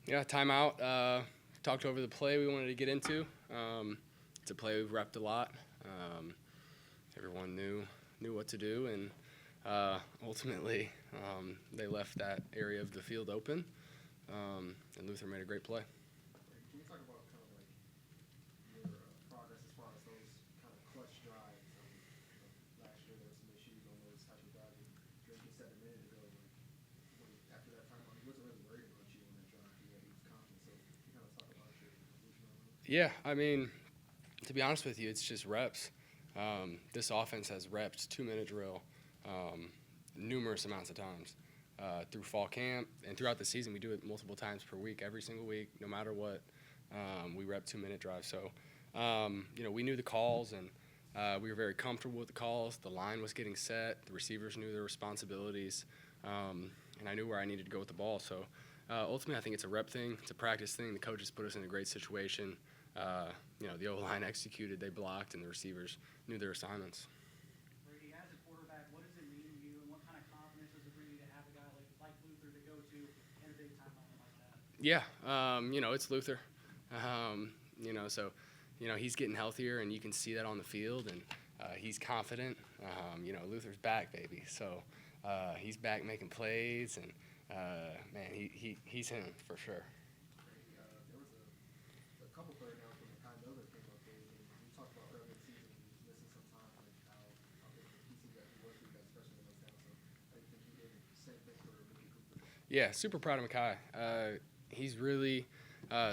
Yeah, timeout. Talked over the play we wanted to get into. It's a play we've repped a lot. Um, Everyone knew what to do, and ultimately they left that area of the field open, and Luther made a great play. Can you talk about kind of like your progress as far as those kind of clutch drives? Last year there were some issues on those type of drives. And Drake, you said a minute ago, after that time, he wasn't really worried about you on that drive. He was confident. So can you kind of talk about your evolution on those? Yeah, I mean, to be honest with you, it's just reps. This offense has reps, 2-minute drill, numerous amounts of times through fall camp and throughout the season. We do it multiple times per week, every single week, no matter what. We rep 2-minute drives. So, we knew the calls, and we were very comfortable with the calls. The line was getting set. The receivers knew their responsibilities, and I knew where I needed to go with the ball. So, ultimately, I think it's a rep thing. It's a practice thing. The coaches put us in a great situation. The O-line executed, they blocked, and the receivers knew their assignments. Brady, as a quarterback, what does it mean to you, and what kind of confidence does it bring you to have a guy like Luther to go to in a big time moment like that? Yeah, it's Luther. So, he's getting healthier, and you can see that on the field, and he's confident. Luther's back, baby. So he's back making plays, and, man, he's him for sure. There was a couple third downs when Kai Miller came up big, and we talked about earlier in the season when he was missing some time, like how big of a piece he was for you guys, especially in those downs. So how do you think he did the same thing for Brady Cook? Yeah, super proud of Makai. He's really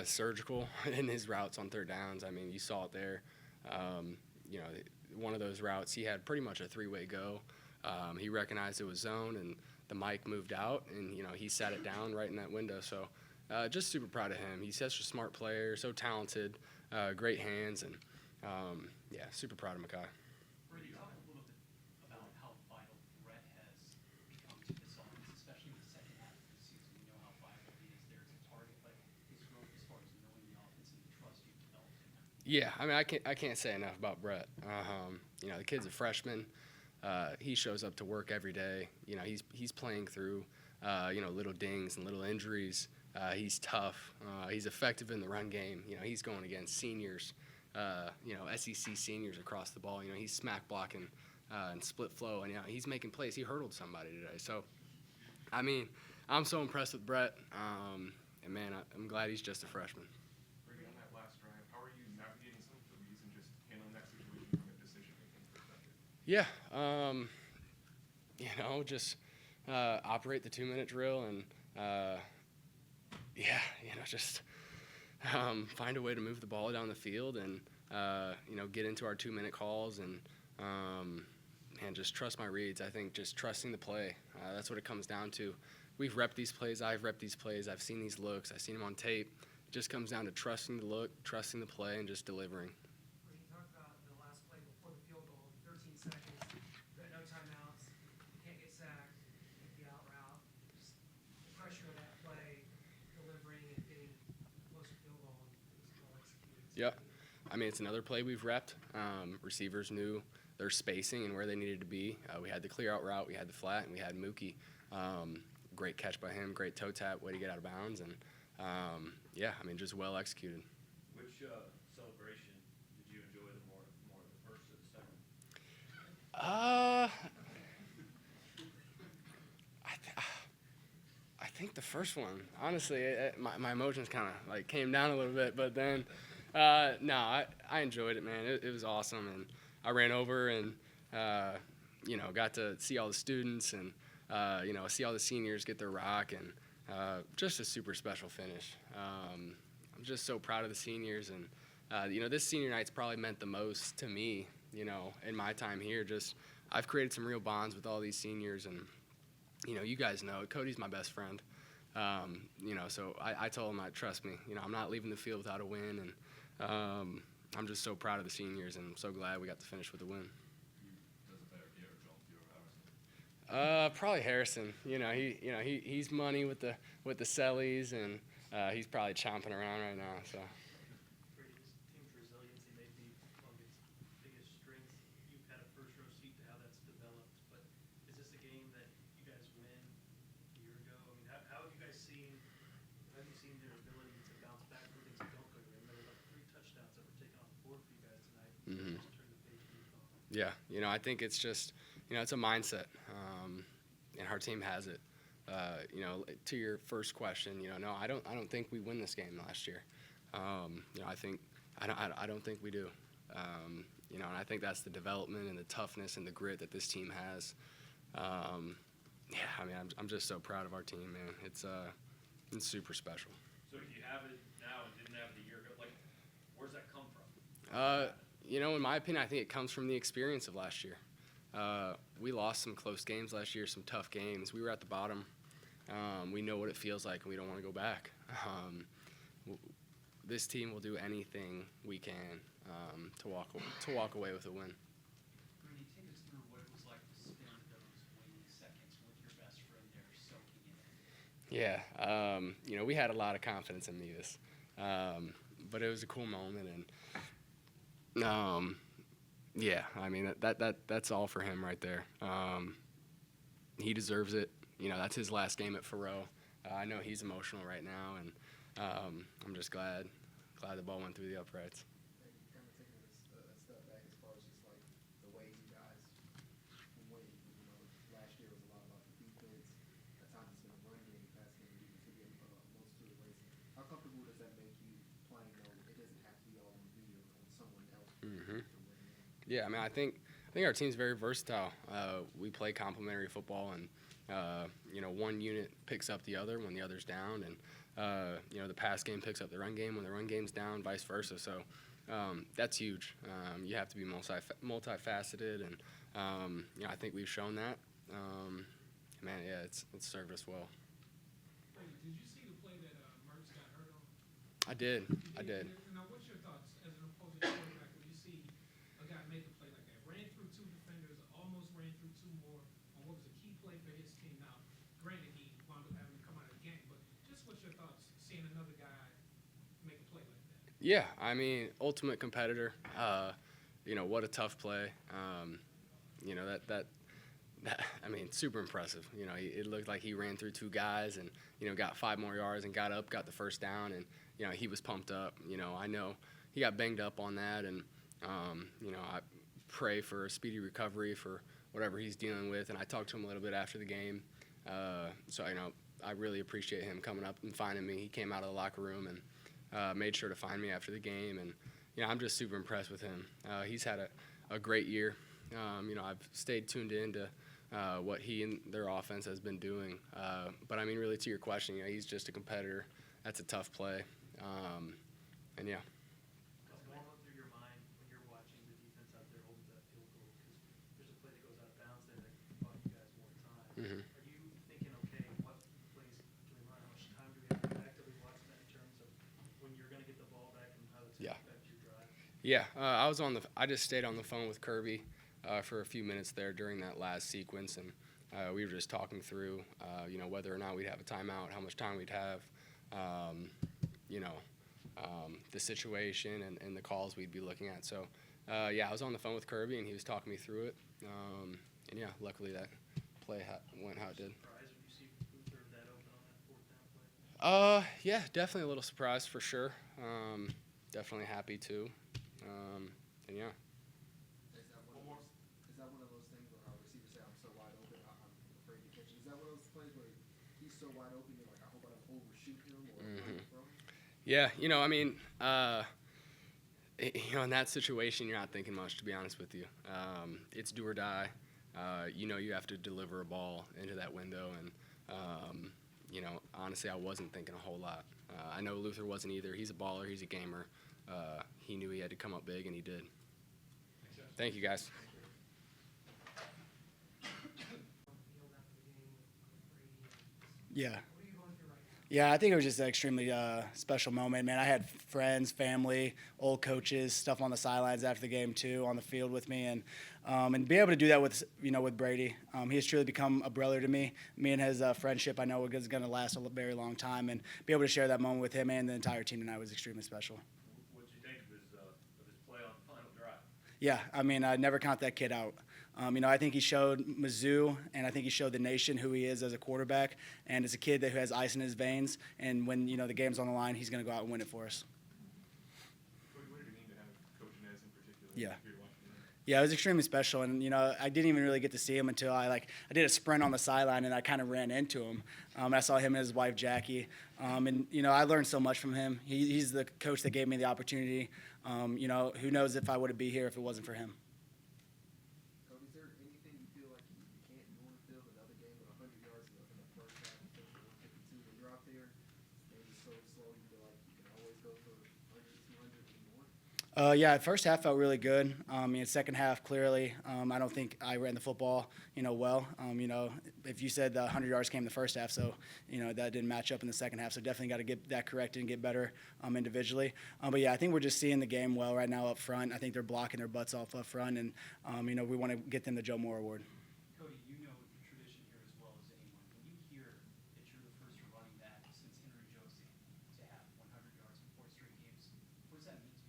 surgical in his routes on third downs. I mean, you saw it there. One of those routes, he had pretty much a three-way go. He recognized it was zone, and the mic moved out, and, he sat it down right in that window. So just super proud of him. He's such a smart player, so talented, great hands, and, super proud of Makai. Brady, talk a little bit about how vital Brett has become to this offense, especially in the second half of the season. We know how vital he is there as a target, but his growth as far as knowing the offense and the trust you've developed in him. Yeah, I mean, I can't say enough about Brett. The kid's a freshman. He shows up to work every day. He's playing through, little dings and little injuries. He's tough. He's effective in the run game. He's going against seniors, SEC seniors across the ball. He's smack blocking and split flow, and he's making plays. He hurdled somebody today. So, I mean, I'm so impressed with Brett, and man, I'm glad he's just a freshman. Brady, on that last drive, how are you navigating some of the reads and just handling that situation from a decision-making perspective? Yeah, just operate the 2-minute drill and, just find a way to move the ball down the field and, get into our 2-minute calls and just trust my reads. I think just trusting the play, that's what it comes down to. We've repped these plays. I've repped these plays. I've seen these looks. I've seen them on tape. It just comes down to trusting the look, trusting the play, and just delivering. When you talk about the last play before the field goal, 13 seconds, got no timeouts, can't get sacked, make the out route, just the pressure of that play, delivering and getting close to field goal, and it was well executed. Yep. I mean, it's another play we've repped. Receivers knew their spacing and where they needed to be. We had the clear out route, we had the flat, and we had Mookie. Great catch by him, great toe tap, way to get out of bounds, and just well executed. Which celebration did you enjoy more the first or the second? I think the first one. Honestly, my emotions kind of came down a little bit, but then I enjoyed it, man. It was awesome, and I ran over and got to see all the students and see all the seniors get their rock, and just a super special finish. I'm just so proud of the seniors, and this senior night's probably meant the most to me, in my time here. Just I've created some real bonds with all these seniors, and you guys know Cody's my best friend. So I told him, trust me, I'm not leaving the field without a win, and I'm just so proud of the seniors, and I'm so glad we got to finish with a win. Probably Harrison. He's money with the sellies, and he's probably chomping around right now. So. Brady, this team's resiliency may be one of its biggest strengths. You've had a first row seat to how that's developed, but is this a game that you guys win a year ago? I mean, how have you guys seen their Yeah, I think it's just, it's a mindset, and our team has it. To your first question, no, I don't think we win this game last year. I don't think we do. And I think that's the development and the toughness and the grit that this team has. I'm just so proud of our team, man. It's super special. So you have it now and didn't have it a year ago. Like, where's that come from? In my opinion, I think it comes from the experience of last year. We lost some close games last year, some tough games. We were at the bottom. We know what it feels like, and we don't want to go back. This team will do anything we can to walk away with a win. Brady, take us through what it was like to spend those waiting seconds with your best friend there soaking it in. Yeah, we had a lot of confidence in Mevis, but it was a cool moment, and that's all for him right there. He deserves it. That's his last game at Faroe. I know he's emotional right now, and I'm just glad the ball went through the uprights. And kind of taking a step back as far as just like the way you guys win. Last year was a lot about the defense. At times it's been a run game, pass game, to get multitude of ways. How comfortable does that make you playing though? It doesn't have to be all on you or on someone else. Mm-hmm. Yeah, I think our team's very versatile. We play complementary football, and one unit picks up the other when the other's down, and the pass game picks up the run game when the run game's down, vice versa. So that's huge. You have to be multifaceted, and I think we've shown that. It's served us well. Brady, did you see the play that Mertz got hurt on? I did. Now, what's your thoughts as an opposing quarterback when you see a guy make a play like that? Ran through two defenders, almost ran through two more on what was a key play for his team. Now, granted, he wound up having to come out of the game, but just what's your thoughts seeing another guy make a play like that? Yeah, ultimate competitor. What a tough play. Super impressive. It looked like he ran through two guys and, got 5 more yards and got up, got the first down, and, he was pumped up. I know he got banged up on that, and, I pray for a speedy recovery for whatever he's dealing with, and I talked to him a little bit after the game. I really appreciate him coming up and finding me. He came out of the locker room and made sure to find me after the game, and, I'm just super impressed with him. He's had a great year. I've stayed tuned in to what he and their offense has been doing. But really to your question, he's just a competitor. That's a tough play. What's going on through your mind when you're watching the defense out there holding that field goal? Because there's a play that goes out of bounds there that can buy you guys more time. Mhm. Are you thinking, okay, what plays do we run? How much time do we have to actively watch that in terms of when you're going to get the ball back and how that's going to affect your drive? Yeah, I just stayed on the phone with Kirby for a few minutes there during that last sequence, and we were just talking through, whether or not we'd have a timeout, how much time we'd have, the situation and the calls we'd be looking at. So, I was on the phone with Kirby, and he was talking me through it. Luckily that play went how it did. Surprised when you see Luther that open on that 4th down play? Yeah, definitely a little surprised for sure. Definitely happy too. Is that one of those things where our receivers say, I'm so wide open, I'm afraid to catch it? Is that one of those plays where he's so wide open, you're like, I hope I don't overshoot him or throw him? Yeah, in that situation, you're not thinking much, to be honest with you. It's do or die. You have to deliver a ball into that window, and, honestly, I wasn't thinking a whole lot. I know Luther wasn't either. He's a baller. He's a gamer. He knew he had to come up big, and he did. Thank you, guys. Yeah. Yeah, I think it was just an extremely special moment, man. I had friends, family, old coaches, stuff on the sidelines after the game too, on the field with me, and be able to do that with with Brady. He has truly become a brother to me. Me and his friendship, I know, is going to last a very long time, and be able to share that moment with him and the entire team tonight was extremely special. What did you think of his play on the final drive? Yeah, I never count that kid out. I think he showed Mizzou, and I think he showed the nation who he is as a quarterback, and as a kid who has ice in his veins. And when the game's on the line, he's going to go out and win it for us. What did it mean to have Coach Nez in particular? Yeah. Here watching Yeah, it was extremely special, and I didn't even really get to see him until I did a sprint on the sideline and I kind of ran into him. I saw him and his wife Jackie, and I learned so much from him. He's the coach that gave me the opportunity. Who knows if I would be here if it wasn't for him. Cody, is there anything you feel like you can't do on the field? Another game with 100 yards in the first half and finish with 152 when you're out there, maybe so slow you feel like you can always go for 100, 200, and more? Yeah, first half felt really good. Second half, clearly, I don't think I ran the football, well. If you said the 100 yards came the first half, so, that didn't match up in the second half. So definitely got to get that corrected and get better individually. But yeah, I think we're just seeing the game well right now up front. I think they're blocking their butts off up front, and, we want to get them the Joe Moore Award. Cody, you know the tradition here as well as anyone. When you hear that you're the first running back since Henry Josie to have 100 yards in 4 straight games, what does that mean to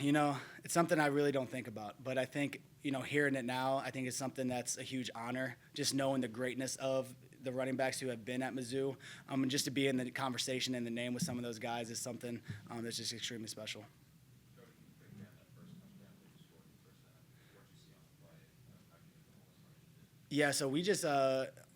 you? It's something I really don't think about. But I think, hearing it now, I think it's something that's a huge honor, just knowing the greatness of the running backs who have been at Mizzou. And just to be in the conversation and the name with some of those guys is something that's just extremely special. Cody, can you break down that first touchdown that you scored in the first half? What you see on the play? How do you feel almost like you did? Yeah, so we just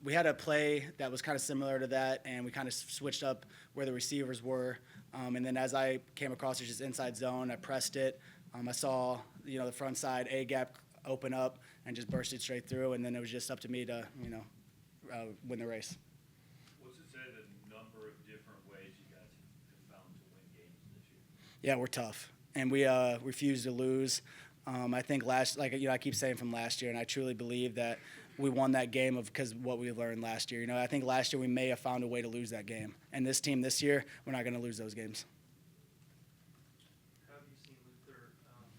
we had a play that was kind of similar to that, and we kind of switched up where the receivers were. And then as I came across, it just inside zone. I pressed it. I saw the front side A gap open up and just bursted straight through. And then it was just up to me to win the race. What's it say the number of different ways you guys have found to win games this year? Yeah, we're tough, and we refuse to lose. I think I keep saying from last year, and I truly believe that we won that game because of what we learned last year. I think last year we may have found a way to lose that game, and this team this year, we're not going to lose those games. How have you seen Luther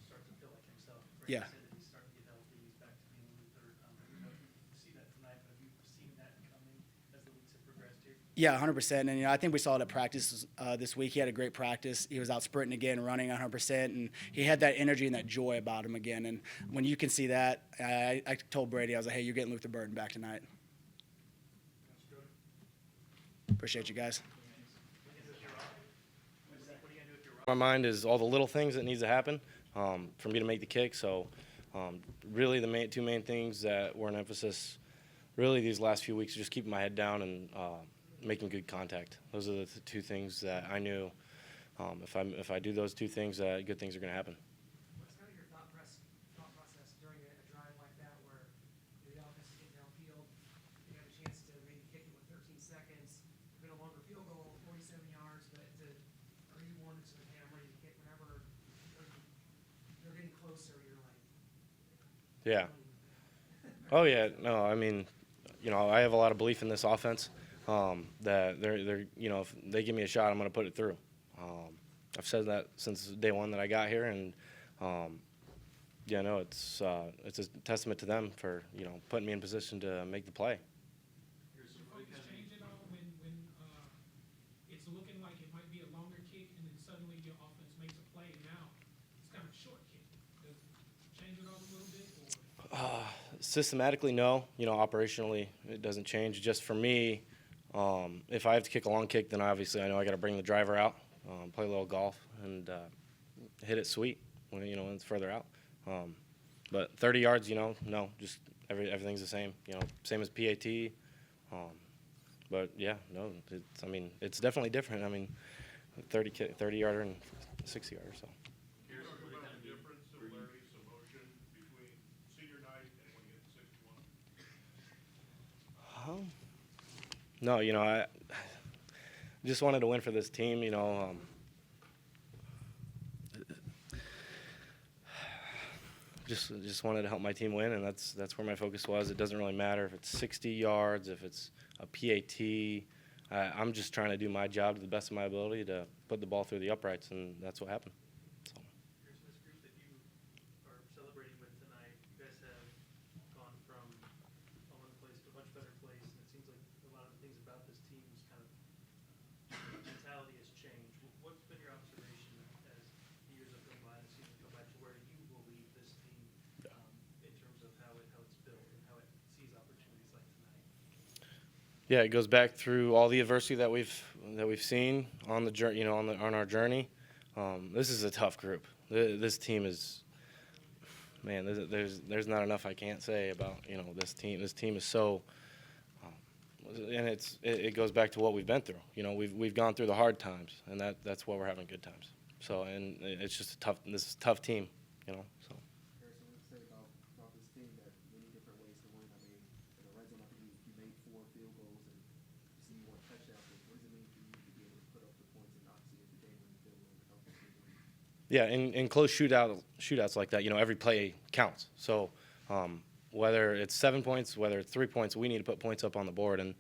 start to feel like himself? Yeah. Brady said that he's starting to get healthy, he's back to being Luther. You see that tonight, but have you seen that coming as the weeks have progressed here? Yeah, 100%. And I think we saw it at practice this week. He had a great practice. He was out sprinting again, running 100%, and he had that energy and that joy about him again. And when you can see that, I told Brady, I was like, hey, you're getting Luther Burden back tonight. Appreciate you guys. My mind is all the little things that needs to happen for me to make the kick. So really the two main things that were an emphasis really these last few weeks, just keeping my head down and making good contact. Those are the two things that I knew if I do those two things, good things are going to happen. What's kind of your thought process during a drive like that where the offense is getting downfield, you have a chance to maybe kick it with 13 seconds, a bit a longer field goal, 47 yards, but are you wanting to, okay, I'm ready to kick whenever they're getting closer, you're like, Yeah. Oh, yeah. No, I mean, I have a lot of belief in this offense that they're if they give me a shot, I'm going to put it through. I've said that since day one that I got here, and it's a testament to them for putting me in position to make the play. Does your focus change at all when it's looking like it might be a longer kick and then suddenly your offense makes a play and now it's kind of a short kick? Does it change it all a little bit? Or? Systematically, no. Operationally, it doesn't change. Just for me, if I have to kick a long kick, then obviously I know I got to bring the driver out, play a little golf, and hit it sweet when it's further out. But 30 yards, no, just everything's the same. Same as PAT. But yeah, no, it's definitely different. 30-yarder and 60-yarder. So. Can you talk about the difference, similarities, emotion between senior night and when you get to 61? No, I just wanted to win for this team. Just wanted to help my team win, and that's where my focus was. It doesn't really matter if it's 60 yards, if it's a PAT. I'm just trying to do my job to the best of my ability to put the ball through the uprights, and that's what happened. So. Here's this group that you are celebrating with tonight. You guys have gone from a one place to a much better place, and it seems like a lot of the things about this team's kind of mentality has changed. What's been your observation as the years have gone by and the seasons go by to where you will leave this team in terms of how it's built and how it sees opportunities like tonight? Yeah, it goes back through all the adversity that we've seen on the journey, on our journey. This is a tough group. This team is man, there's not enough I can't say about this team. This team is so, and it goes back to what we've been through. We've gone through the hard times, and that's why we're having good times. So, and it's just this is a tough team, So. Harrison, what to say about this team that many different ways to win? I mean, in the red zone, I think you made 4 field goals and you see more touchdowns. But what does it mean for you to be able to put up the points and obviously it's the game when you field goal to help the team win? Yeah, in close shootouts like that, every play counts. So whether it's 7 points, whether it's 3 points, we need to put points up on the board. And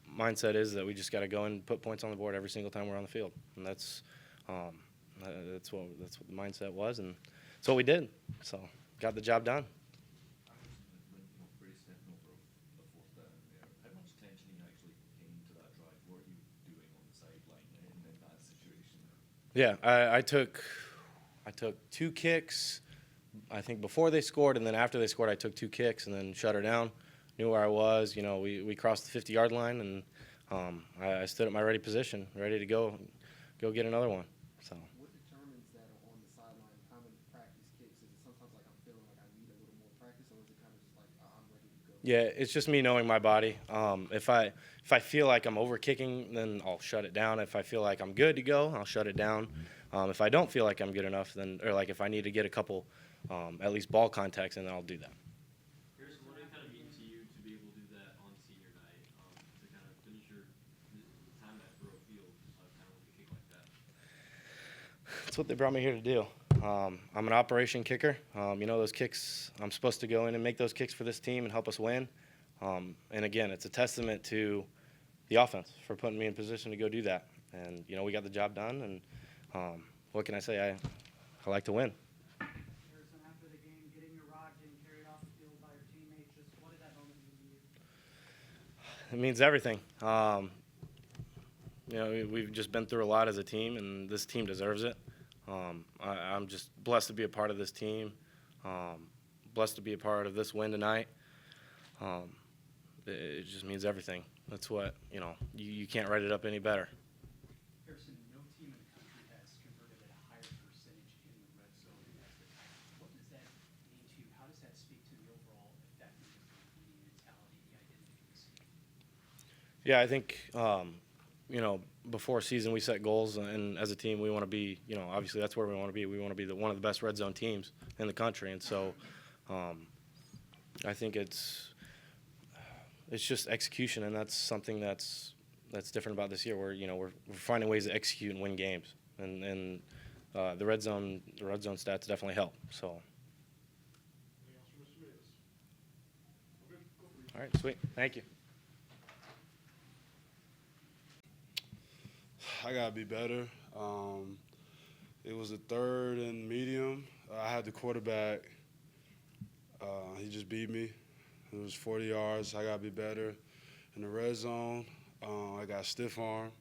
mindset is that we just got to go and put points on the board every single time we're on the field, and that's what the mindset was, and that's what we did. So got the job done. Brady stepping over a fourth down there. How much attention actually came to that drive? What are you doing on the sideline in that situation? Yeah, I took 2 kicks, I think before they scored, and then after they scored, I took 2 kicks and then shut her down. Knew where I was. We crossed the 50-yard line, and I stood at my ready position, ready to go get another one. So. What determines that on the sideline? How many practice kicks? Is it sometimes like I'm feeling like I need a little more practice, or is it kind of just like I'm ready to go? Yeah, it's just me knowing my body. If I feel like I'm over kicking, then I'll shut it down. If I feel like I'm good to go, I'll shut it down. If I don't feel like I'm good enough, or like if I need to get a couple at least ball contacts, then I'll do that. Harrison, what did it kind of mean to you to be able to do that on senior night, to kind of finish your time at Burrow Field, kind of with a kick like that? That's what they brought me here to do. I'm an operation kicker. Those kicks, I'm supposed to go in and make those kicks for this team and help us win. And again, it's a testament to the offense for putting me in position to go do that. And, we got the job done. And what can I say? I like to win. Harrison, after the game, getting your rod getting carried off the field by your teammates, just what did that moment mean to you? It means everything. We've just been through a lot as a team, and this team deserves it. I'm just blessed to be a part of this team, blessed to be a part of this win tonight. It just means everything. That's what, you can't write it up any better. Harrison, no team in the country has converted at a higher percentage in the red zone as the Titans. What does that mean to you? How does that speak to the overall effectiveness, the mentality, the identity of this team? Yeah, I think, before season we set goals, and as a team we want to be, obviously that's where we want to be. We want to be one of the best red zone teams in the country, and so I think it's just execution, and that's something that's different about this year. We're finding ways to execute and win games, and the red zone stats definitely help. So. All right, sweet, thank you. I gotta be better. It was a 3rd and medium. I had the quarterback. He just beat me. It was 40 yards. I gotta be better. In the red zone, I got stiff arm.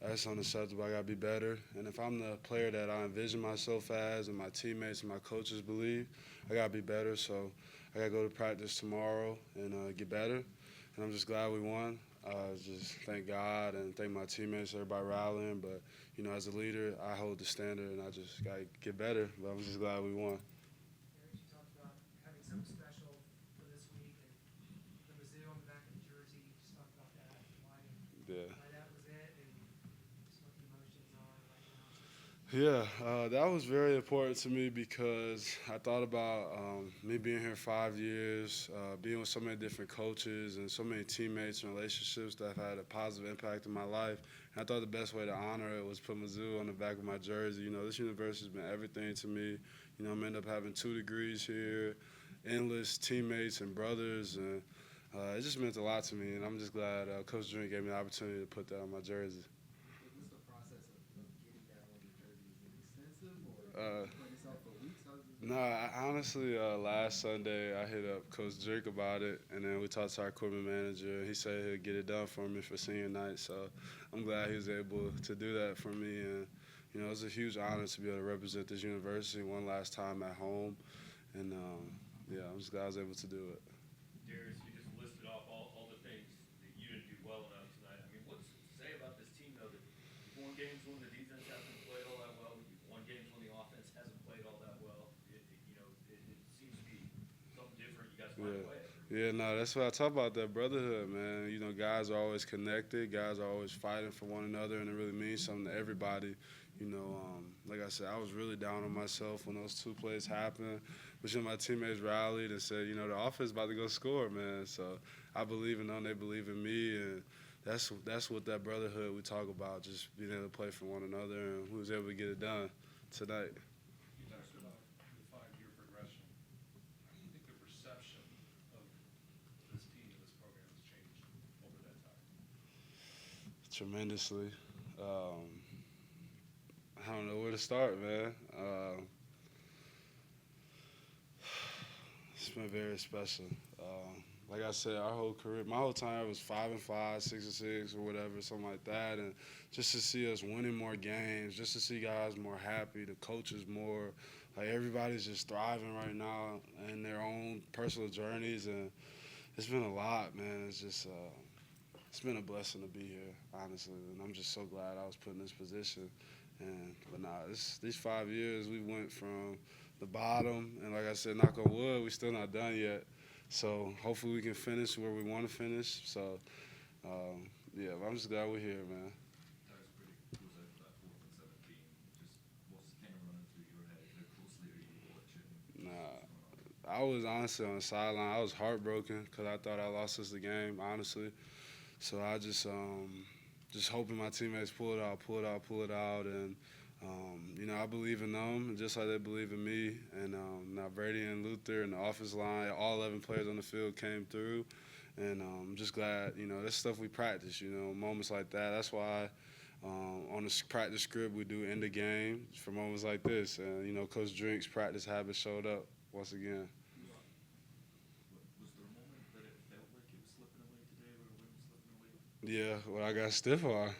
That's unacceptable. I gotta be better. And if I'm the player that I envision myself as, and my teammates and my coaches believe, I gotta be better. So I gotta go to practice tomorrow and get better. And I'm just glad we won. Just thank God and thank my teammates, everybody rallying. But, as a leader, I hold the standard, and I just got to get better. But I'm just glad we won. Harris, you talked about having something special for this week and the Mizzou on the back of the jersey. Just talk about that. Why that was it, and just what the emotions are right now. Yeah, that was very important to me because I thought about me being here 5 years, being with so many different coaches and so many teammates and relationships that have had a positive impact in my life. And I thought the best way to honor it was put Mizzou on the back of my jersey. This university has been everything to me. I'm ended up having 2 degrees here, endless teammates and brothers, and it just meant a lot to me. And I'm just glad Coach Drink gave me the opportunity to put that on my jersey. What's the process of getting that on your jersey? Is it extensive, or put yourself for weeks? Honestly, last Sunday I hit up Coach Drake about it, and then we talked to our equipment manager. He said he'd get it done for me for senior night, so I'm glad he was able to do that for me. And it was a huge honor to be able to represent this university one last time at home, and I'm just glad I was able to do it. Darius, you just listed off all the things that you didn't do well enough tonight. I mean, what's to say about this team, though, that you've won games when the defense hasn't played all that well, you've won games when the offense hasn't played all that well. Yeah, no, that's what I talk about, that brotherhood, man. You know, guys are always connected. Guys are always fighting for one another, and it really means something to everybody. You know, like I said, I was really down on myself when those 2 plays happened. But you know, my teammates rallied and said, you know, the offense about to go score, man. So I believe in them, they believe in me, and that's what that brotherhood we talk about, just being able to play for one another, and who was able to get it done tonight. You talked about the 5-year progression. How do you think the perception of this team and this program has changed over that time? Tremendously. I don't know where to start, man. It's been very special. Like I said, our whole career, my whole time was 5-5, 6-6, or whatever, something like that. And just to see us winning more games, just to see guys more happy, the coaches more, like everybody's just thriving right now in their own personal journeys. And it's been a lot, man. It's just, it's been a blessing to be here, honestly. And I'm just so glad I was put in this position. But these 5 years, we went from the bottom, and like I said, knock on wood, we're still not done yet. So hopefully we can finish where we want to finish. So, yeah, but I'm just glad we're here, man. That was pretty close out to that 4th and 17. Just what's kind of running through your head? How closely are you watching? I was honestly on the sideline. I was heartbroken because I thought I lost us the game, honestly. So I just hoping my teammates pull it out. And, you know, I believe in them just like they believe in me. And now Brady and Luther and the offensive line, all 11 players on the field came through. And I'm just glad, you know, that's stuff we practice, you know, moments like that. That's why on the practice script we do end the game for moments like this. And, you know, Coach Drink's practice habits showed up once again. Was there a moment that it felt like it was slipping away today, where the wind was slipping away? Yeah, well, I got stiff arm.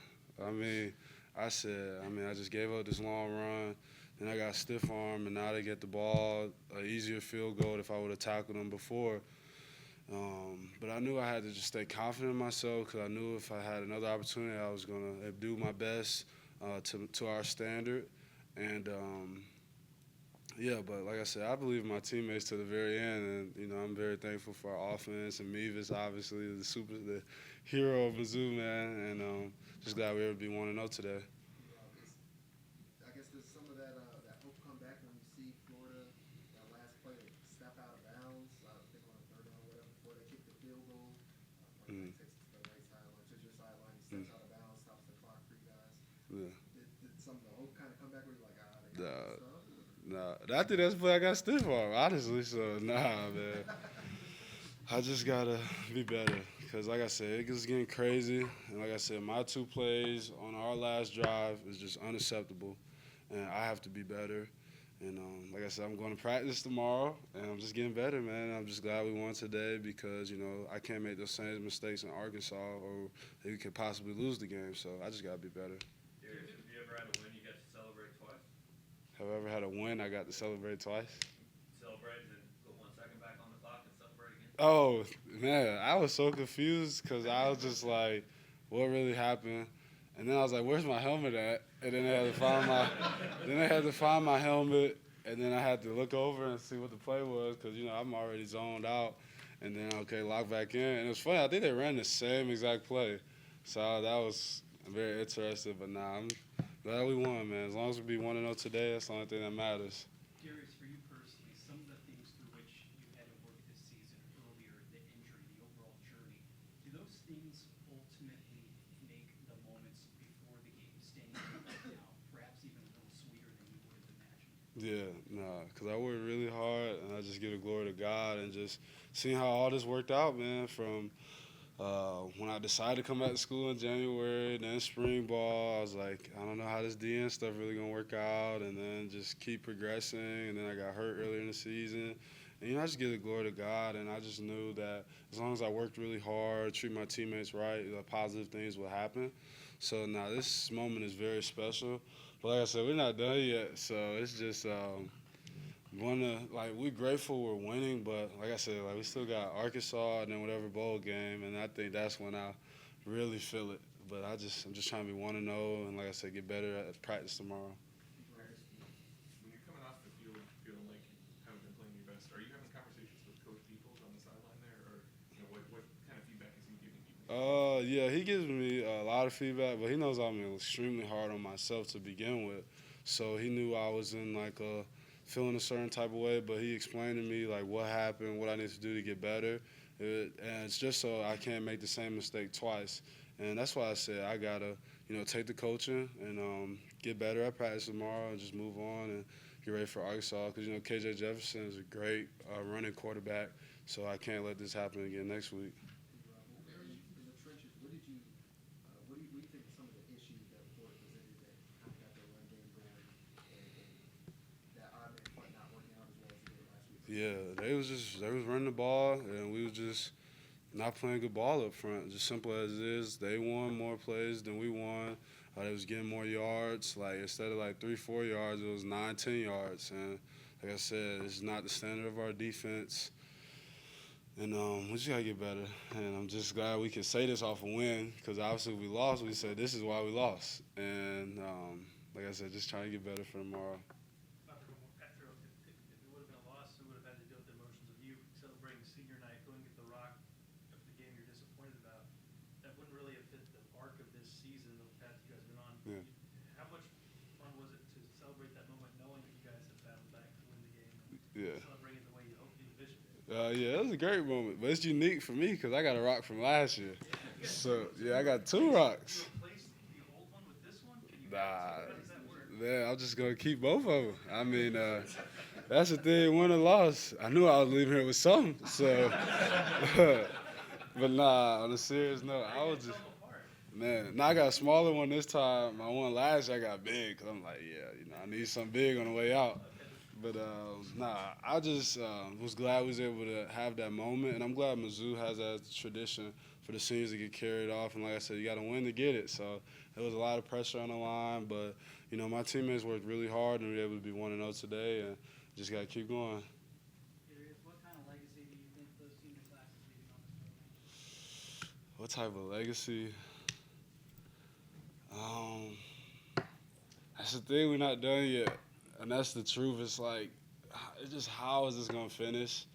I just gave up this long run, then I got stiff arm, and now they get the ball, an easier field goal if I would have tackled them before. But I knew I had to just stay confident in myself because I knew if I had another opportunity, I was going to do my best to our standard. And, yeah, but like I said, I believe in my teammates to the very end, and, you know, I'm very thankful for our offense and Mevis, obviously, the hero of Mizzou, man, and just glad we were able to be 1-0 today. I guess there's some of that hope come back when you see Florida, that last play, they step out of bounds, I think on a 3rd down or whatever, before they kick the field goal. Takes it to the right sideline, to your sideline, he steps out of bounds, stops the clock for you guys. Yeah. Did some of the hope kind of come back where you're like, they got stuff? Nah, I think that's the play I got stiff arm, honestly. So, nah, man. I just got to be better because, like I said, it's getting crazy. And like I said, my 2 plays on our last drive is just unacceptable. And I have to be better. And like I said, I'm going to practice tomorrow, and I'm just getting better, man. I'm just glad we won today because, you know, I can't make those same mistakes in Arkansas or we could possibly lose the game. So I just got to be better. Darius, have you ever had a win you got to celebrate twice? Have I ever had a win I got to celebrate twice? Celebrate and put 1 second back on the clock and celebrate again? Oh, man, I was so confused because I was just like, what really happened? And then I was like, where's my helmet at? And then they had to find my helmet, and then I had to look over and see what the play was because, you know, I'm already zoned out. And then, okay, lock back in. And it was funny, I think they ran the same exact play. So that was very interesting. But, nah, I'm glad we won, man. As long as we be 1-0 today, that's the only thing that matters. Darius, for you personally, some of the things through which you had to work this season earlier, the injury, the overall journey, do those things ultimately make the moments before the game standing right now perhaps even a little sweeter than you would have imagined? Yeah, nah, because I worked really hard, and I just give the glory to God and just seeing how all this worked out, man, from when I decided to come back to school in January, then spring ball, I was like, I don't know how this DN stuff really going to work out, and then just keep progressing, and then I got hurt earlier in the season. And, you know, I just give the glory to God, and I just knew that as long as I worked really hard, treat my teammates right, positive things will happen. So, now this moment is very special. But like I said, we're not done yet, so it's just we're grateful we're winning, but like I said, we still got Arkansas and then whatever bowl game, and I think that's when I really feel it. But I'm just trying to be 1-0, and like I said, get better at practice tomorrow. When you're coming off the field feeling like you haven't been playing your best, are you having conversations with Coach Peoples on the sideline? Yeah, he gives me a lot of feedback, but he knows I'm extremely hard on myself to begin with. So he knew I was in like feeling a certain type of way, but he explained to me like what happened, what I need to do to get better, and it's just so I can't make the same mistake twice. And that's why I said I gotta, take the coaching and get better at practice tomorrow and just move on and get ready for Arkansas. Because KJ Jefferson is a great running quarterback, so I can't let this happen again next week. In the trenches, what do you think some of the issues that Florida presented that kind of got their run game going and that I might not working out as well as it did last week? Yeah, they was running the ball and we was just not playing good ball up front. Just simple as it is. They won more plays than we won. They was getting more yards. Like instead of like 3-4 yards, it was 9-10 yards. And like I said, it's not the standard of our defense. And we just gotta get better. And I'm just glad we can say this off a win because obviously if we lost, we said this is why we lost. And like I said, just trying to get better for tomorrow. After, if it would have been a loss, we would have had to deal with the emotions of you celebrating senior night, going to get the rock after the game you're disappointed about. That wouldn't really have fit the arc of this season, the path you guys have been on. Yeah. How much fun was it to celebrate that moment, knowing that you guys have battled back to win the game and Yeah. celebrating the way you hoped you envisioned it? Yeah, it was a great moment, but it's unique for me because I got a rock from last year. So yeah, I got 2 rocks. You replaced the old one with this one? Can you Nah, how does that work? man, I'm just gonna keep both of them. I mean, that's the thing, win or loss. I knew I was leaving here with something. So, but nah, on a serious note, I was just. Man, now I got a smaller one this time. My one last year I got big because I'm like, yeah, I need something big on the way out. But I just was glad we was able to have that moment, and I'm glad Mizzou has that tradition for the seniors to get carried off. And like I said, you got to win to get it. So there was a lot of pressure on the line, but my teammates worked really hard, and we were able to be 1-0 today, and just got to keep going. What kind of legacy do you think those senior classes leaving on this program? What type of legacy? That's the thing, we're not done yet. And that's the truth. It's like, it's just how is this going to finish?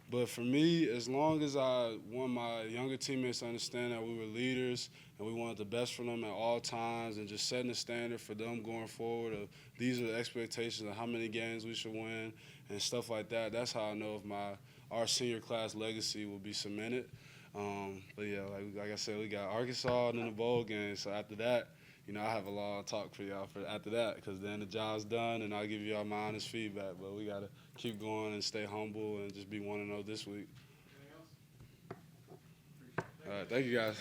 But for me, as long as I want my younger teammates to understand that we were leaders and we wanted the best for them at all times and just setting the standard for them going forward of these are the expectations of how many games we should win and stuff like that, that's how I know if our senior class legacy will be cemented. But yeah, like I said, we got Arkansas in the bowl game. So after that, I have a long talk for y'all for after that because then the job's done and I'll give y'all my honest feedback. But we got to keep going and stay humble and just be 1-0 this week. Anything else? All right, thank you guys.